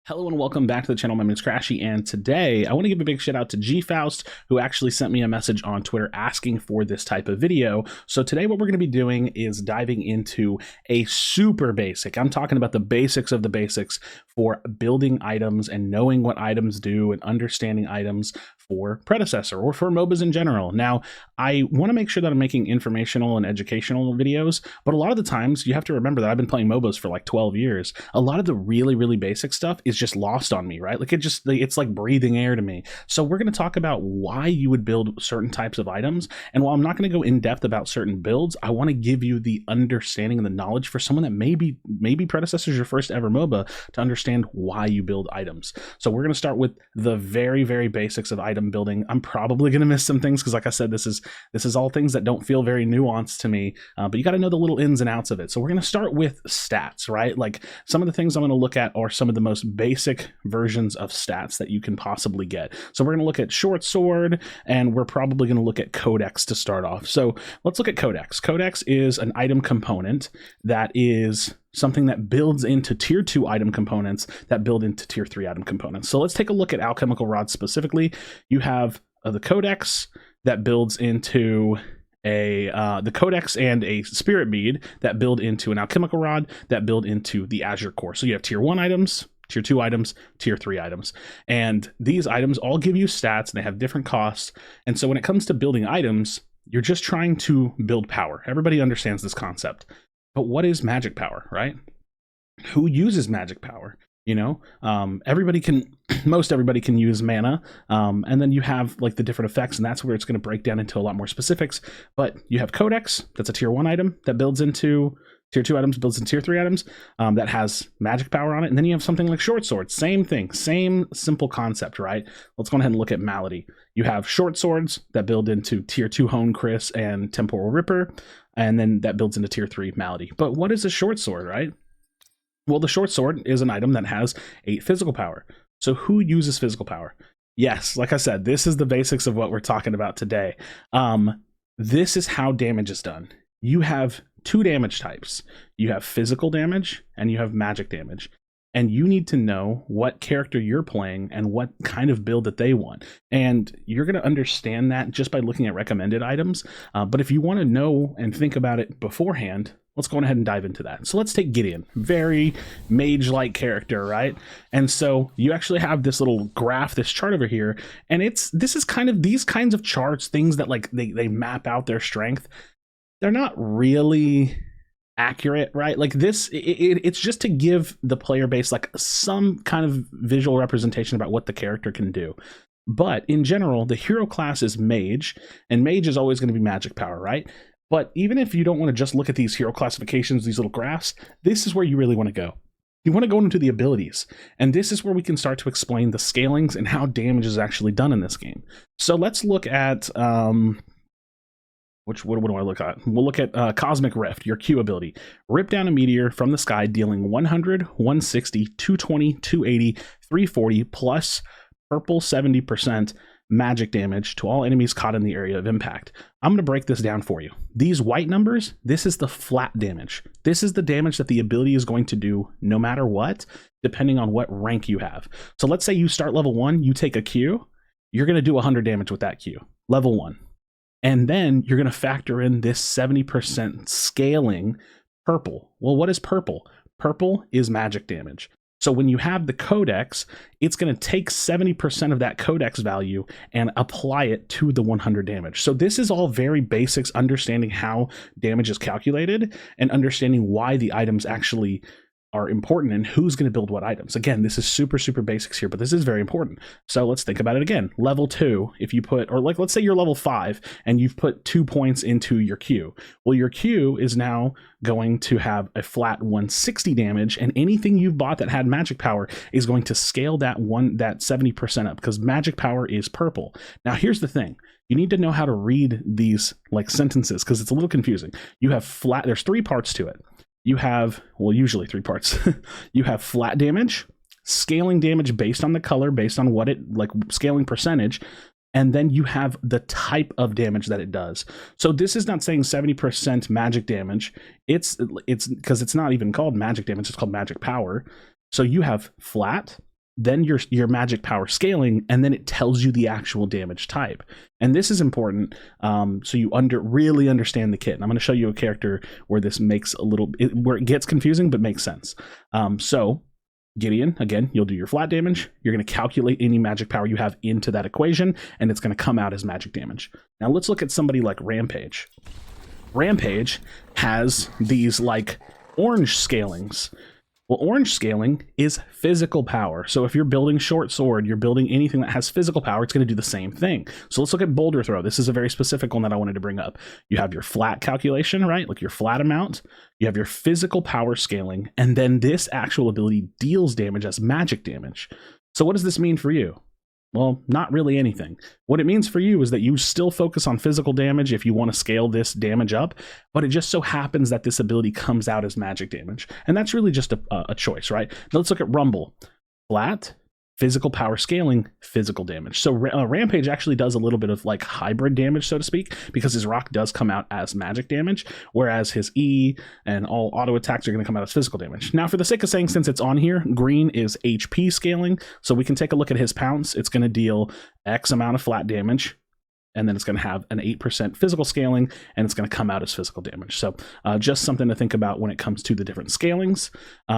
Hello and welcome back to the channel. My name is Krashy, and today I want to give a big shout out to GFaust, who actually sent me a message on Twitter asking for this type of video. So today what we're going to be doing is diving into a super basic, I'm talking about the basics of the basics for building items and knowing what items do and understanding items for Predecessor or for MOBAs in general. Now, I want to make sure that I'm making informational and educational videos, but a lot of the times you have to remember that I've been playing MOBAs for like 12 years. A lot of the really basic stuff is just lost on me, right? Like it's like breathing air to me. So we're going to talk about why you would build certain types of items. And while I'm not going to go in depth about certain builds, I want to give you the understanding and the knowledge for someone that maybe Predecessor is your first ever MOBA to understand why you build items. So we're going to start with the very basics of item building. I'm probably going to miss some things because, like I said, this is all things that don't feel very nuanced to me, but you got to know the little ins and outs of it. So we're going to start with stats, right? Like some of the things I'm going to look at are some of the most basic versions of stats that you can possibly get. So we're going to look at short sword, and we're probably going to look at codex to start off. So let's look at codex. Codex is an item component that is something that builds into tier 2 item components that build into tier 3 item components. So let's take a look at alchemical rods specifically. You have the codex that builds into the codex and a spirit bead that build into an alchemical rod that build into the azure core. So you have tier 1 items, tier 2 items, tier 3 items. And these items all give you stats and they have different costs. And so when it comes to building items, you're just trying to build power. Everybody understands this concept. But what is magic power, right? Who uses magic power? You know, most everybody can use mana, and then you have like the different effects, and that's where it's going to break down into a lot more specifics. But you have codex, that's a tier 1 item that builds into tier 2 items, builds into tier 3 items, that has magic power on it. And then you have something like short sword, same thing, same simple concept, right? Let's go ahead and look at malady. You have short swords that build into tier 2 hone Chris and temporal ripper, and then that builds into tier 3 malady. But what is a short sword, right? Well, the short sword is an item that has 8 physical power. So who uses physical power? Yes, like I said, this is the basics of what we're talking about today. This is how damage is done. You have 2 damage types. You have physical damage and you have magic damage. And you need to know what character you're playing and what kind of build that they want. And you're going to understand that just by looking at recommended items. But if you want to know and think about it beforehand, let's go ahead and dive into that. So let's take Gideon, very mage-like character, right? And so you actually have this little graph, this chart over here, and this is kind of these kinds of charts, things that like they map out their strength. They're not really accurate, right? Like this, it's just to give the player base like some kind of visual representation about what the character can do. But in general, the hero class is mage, and mage is always going to be magic power, right? But even if you don't want to just look at these hero classifications, these little graphs, this is where you really want to go. You want to go into the abilities, and this is where we can start to explain the scalings and how damage is actually done in this game. So let's look at what do I look at? We'll look at Cosmic Rift, your Q ability. Rip down a meteor from the sky, dealing 100, 160, 220, 280, 340, plus purple 70% magic damage to all enemies caught in the area of impact. I'm going to break this down for you. These white numbers, this is the flat damage. This is the damage that the ability is going to do no matter what, depending on what rank you have. So let's say you start level 1, you take a Q, you're going to do 100 damage with that Q, level 1. And then you're going to factor in this 70% scaling purple. Well, what is purple? Purple is magic damage. So when you have the codex, it's going to take 70% of that codex value and apply it to the 100 damage. So this is all very basics, understanding how damage is calculated and understanding why the items actually are important and who's going to build what items. Again, this is super basics here, but this is very important. So let's think about it again. Level 2, if you put, or like let's say you're level 5 and you've put 2 points into your Q. Well, your Q is now going to have a flat 160 damage, and anything you've bought that had magic power is going to scale that 70% up because magic power is purple. Now here's the thing. You need to know how to read these like sentences because it's a little confusing. You have flat, there's 3 parts to it. You have, well, usually 3 parts. You have flat damage, scaling damage based on the color, based on what it, like scaling percentage, and then you have the type of damage that it does. So this is not saying 70% magic damage. It's because it's not even called magic damage, it's called magic power. So you have flat, then your magic power scaling, and then it tells you the actual damage type. And this is important, so you really understand the kit. And I'm going to show you a character where this makes where it gets confusing but makes sense. So Gideon, again, you'll do your flat damage. You're going to calculate any magic power you have into that equation, and it's going to come out as magic damage. Now let's look at somebody like Rampage. Rampage has these like orange scalings. Well, orange scaling is physical power. So if you're building short sword, you're building anything that has physical power, it's going to do the same thing. So let's look at boulder throw. This is a very specific one that I wanted to bring up. You have your flat calculation, right? Like your flat amount. You have your physical power scaling, and then this actual ability deals damage as magic damage. So what does this mean for you? Well, not really anything. What it means for you is that you still focus on physical damage if you want to scale this damage up, but it just so happens that this ability comes out as magic damage. And that's really just a choice, right? Now let's look at Rumble. Flat, physical power scaling, physical damage. So Rampage actually does a little bit of like hybrid damage, so to speak, because his rock does come out as magic damage, whereas his E and all auto attacks are going to come out as physical damage. Now, for the sake of saying, since it's on here, green is HP scaling, so we can take a look at his pounce. It's going to deal X amount of flat damage, and then it's going to have an 8% physical scaling, and it's going to come out as physical damage. So just something to think about when it comes to the different scalings.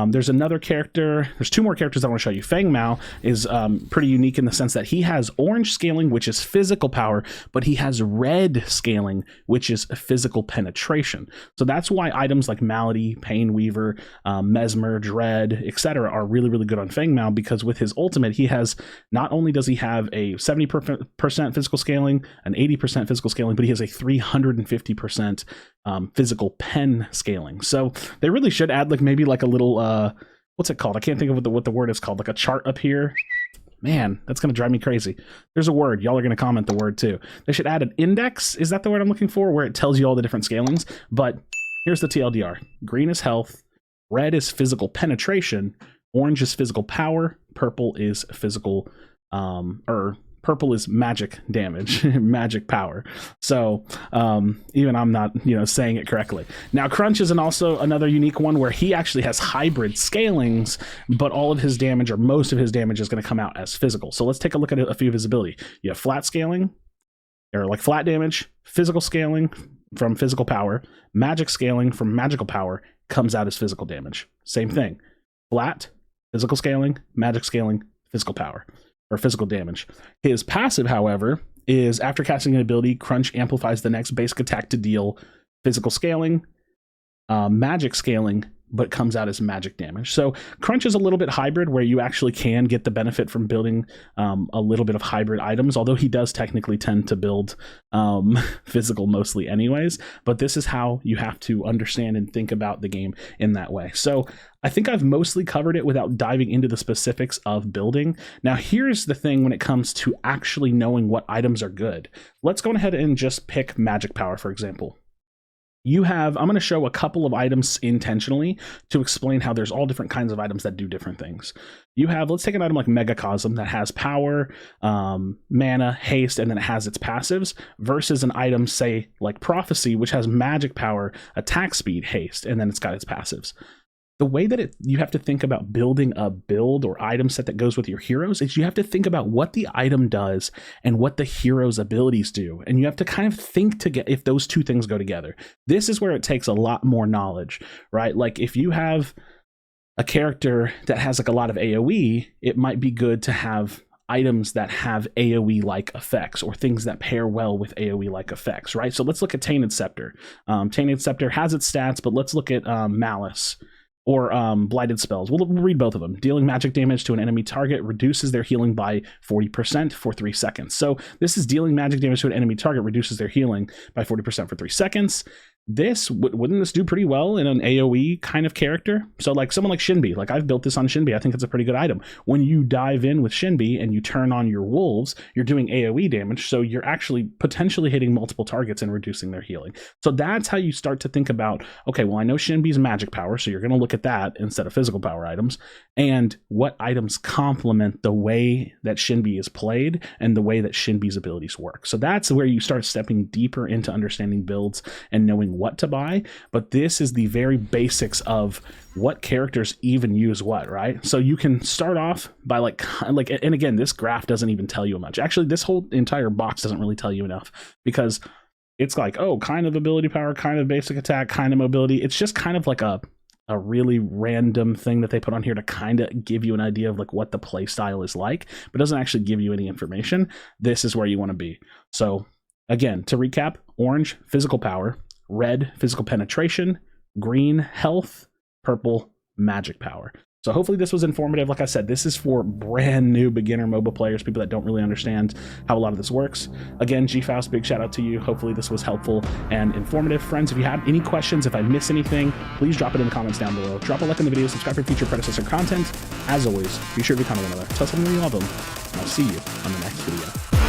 There's another character. There's two more characters I want to show you. Feng Mao is pretty unique in the sense that he has orange scaling, which is physical power, but he has red scaling, which is physical penetration. So that's why items like Malady, Pain Weaver, Mesmer, Dread, etc. are really, really good on Feng Mao, because with his ultimate, he has, not only does he have a 70% physical scaling, an 80% physical scaling, but he has a 350% physical pen scaling. So they really should add like maybe like a little what's it called? I can't think of what the word is called. Like a chart up here. Man, that's going to drive me crazy. There's a word. Y'all are going to comment the word too. They should add an index. Is that the word I'm looking for? Where it tells you all the different scalings. But here's the TLDR. Green is health. Red is physical penetration. Orange is physical power. Purple is physical purple is magic damage, magic power. So even I'm not, saying it correctly. Now, Crunch is also another unique one where he actually has hybrid scalings, but all of his damage, or most of his damage, is going to come out as physical. So let's take a look at a few of his ability. You have flat scaling, or like flat damage, physical scaling from physical power, magic scaling from magical power comes out as physical damage. Same thing. Flat, physical scaling, magic scaling, physical power, or physical damage. His passive, however, is after casting an ability, Crunch amplifies the next basic attack to deal physical scaling, magic scaling, but comes out as magic damage. So Crunch is a little bit hybrid, where you actually can get the benefit from building a little bit of hybrid items, although he does technically tend to build physical mostly anyways. But this is how you have to understand and think about the game in that way. So I think I've mostly covered it without diving into the specifics of building. Now, here's the thing when it comes to actually knowing what items are good. Let's go ahead and just pick magic power, for example. I'm going to show a couple of items intentionally to explain how there's all different kinds of items that do different things. Let's take an item like Megacosm that has power, mana, haste, and then it has its passives, versus an item, say, like Prophecy, which has magic power, attack speed, haste, and then it's got its passives. The way that you have to think about building a build or item set that goes with your heroes is you have to think about what the item does and what the hero's abilities do. And you have to kind of think if those two things go together. This is where it takes a lot more knowledge, right? Like if you have a character that has like a lot of AoE, it might be good to have items that have AoE-like effects, or things that pair well with AoE-like effects, right? So let's look at Tainted Scepter. Tainted Scepter has its stats, but let's look at Malice. Or blighted spells. We'll read both of them. Dealing magic damage to an enemy target reduces their healing by 40% for 3 seconds. So this is dealing magic damage to an enemy target reduces their healing by 40% for 3 seconds. Wouldn't this do pretty well in an AoE kind of character? So like someone like Shinbi, like I've built this on Shinbi. I think it's a pretty good item. When you dive in with Shinbi and you turn on your wolves, you're doing AoE damage. So you're actually potentially hitting multiple targets and reducing their healing. So that's how you start to think about, okay, well, I know Shinbi's magic power, so you're going to look at that instead of physical power items, and what items complement the way that Shinbi is played and the way that Shinbi's abilities work. So that's where you start stepping deeper into understanding builds and knowing what to buy, but this is the very basics of what characters even use what, right? So you can start off by like, and again, this graph doesn't even tell you much. Actually, this whole entire box doesn't really tell you enough, because it's like, oh, kind of ability power, kind of basic attack, kind of mobility. It's just kind of like a really random thing that they put on here to kind of give you an idea of like what the play style is like, but doesn't actually give you any information. This is where you want to be. So again, to recap: orange, physical power; red, physical penetration; green, health; purple, magic power. So hopefully this was informative. Like I said, this is for brand new beginner MOBA players, people that don't really understand how a lot of this works. Again, GFaust, big shout out to you. Hopefully this was helpful and informative. Friends, if you have any questions, if I miss anything, please drop it in the comments down below. Drop a like in the video, subscribe for future Predecessor content. As always, be sure to be kind of one another. Tell someone you love them, and I'll see you on the next video.